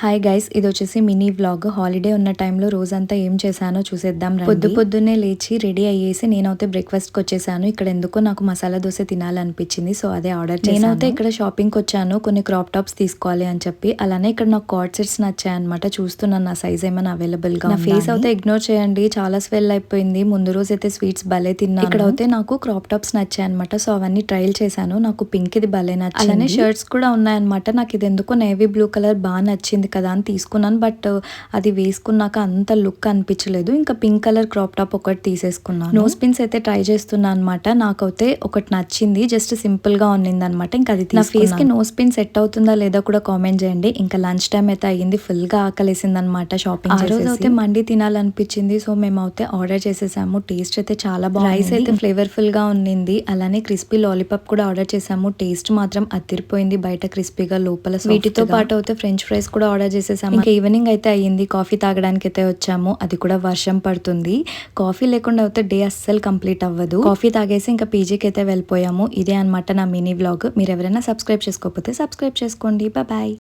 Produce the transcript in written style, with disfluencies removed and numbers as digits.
Hi guys, ఇది వచ్చేసి mini vlog. Holiday ఉన్న టైంలో రోజంతా ఏం చేశానో చూసేద్దాం రండి. పొద్దున్నే లేచి రెడీ అయ్యేసి నేనైతే బ్రేక్ఫాస్ట్కి వచ్చేసాను. ఇక్కడ ఎందుకో నాకు మసాలా దోశ తినాలనిపించింది, సో అదే ఆర్డర్ చేశాను. నేనైతే ఇక్కడ షాపింగ్కి వచ్చాను కొన్ని క్రాప్ టాప్స్ తీసుకోవాలి అని చెప్పి. అలానే ఇక్కడ నాకు కార్డ్ సెట్స్ నచ్చాయి అనమాట. చూస్తున్నాను నా సైజ్ ఏమైనా అవైలబుల్ గా. నా ఫేస్ అయితే ఇగ్నోర్ చేయండి, చాలా స్వెల్ అయిపోయింది. ముందు రోజు అయితే స్వీట్స్ భలే తిన్నాను. ఇక్కడ అయితే నాకు క్రాప్ టాప్స్ నచ్చాయి అనమాట, సో అవన్నీ ట్రైల్ చేశాను. నాకు పింక్ ఇది భలే నచ్చింది. అలానే షర్ట్స్ కూడా ఉన్నాయన్నమాట. నాకు ఇది ఎందుకో నేవీ బ్లూ కలర్ బాగా నచ్చింది కదా అని తీసుకున్నాను. బట్ అది వేసుకున్నాక అంత లుక్ అనిపించలేదు. ఇంకా పింక్ కలర్ క్రాప్ టాప్ ఒకటి తీసేసుకున్నాను. నోస్ పిన్స్ అయితే ట్రై చేస్తున్నా అనమాట. నాకైతే ఒకటి నచ్చింది, జస్ట్ సింపుల్ గా ఉన్నింది అనమాట. ఇంకా అది నా ఫేస్ కి నోస్ పిన్ సెట్ అవుతుందా లేదా కూడా కామెంట్ చేయండి. ఇంకా లంచ్ టైం అయితే అయ్యింది, ఫుల్ గా ఆకలేసింది అనమాట. షాపింగ్ రోజు అయితే మండి తినాలనిపించింది, సో మేము అయితే ఆర్డర్ చేసేసాము. టేస్ట్ అయితే చాలా బాగుంది. రైస్ అయితే ఫ్లేవర్ఫుల్ గా ఉన్నింది. అలానే క్రిస్పీ లాలీపాప్ కూడా ఆర్డర్ చేసాము. టేస్ట్ మాత్రం అదిరిపోయింది, బయట క్రిస్పీగా లోపల. వీటితో పాటు అయితే ఫ్రెంచ్ ఫ్రైస్ కూడా ఆర్డర్ చేసేసాము. ఇంకా ఈవినింగ్ అయితే అయ్యింది, కాఫీ తాగడానికి అయితే వచ్చాము. అది కూడా వర్షం పడుతుంది. కాఫీ లేకుండా అయితే డే అస్సలు కంప్లీట్ అవ్వదు. కాఫీ తాగేసి ఇంకా పీజీకి అయితే వెళ్ళిపోయాము. ఇదే అనమాట నా మినీ వ్లాగ్. మీరు ఎవరైనా సబ్స్క్రైబ్ చేసుకోకపోతే సబ్స్క్రైబ్ చేసుకోండి. బాయ్.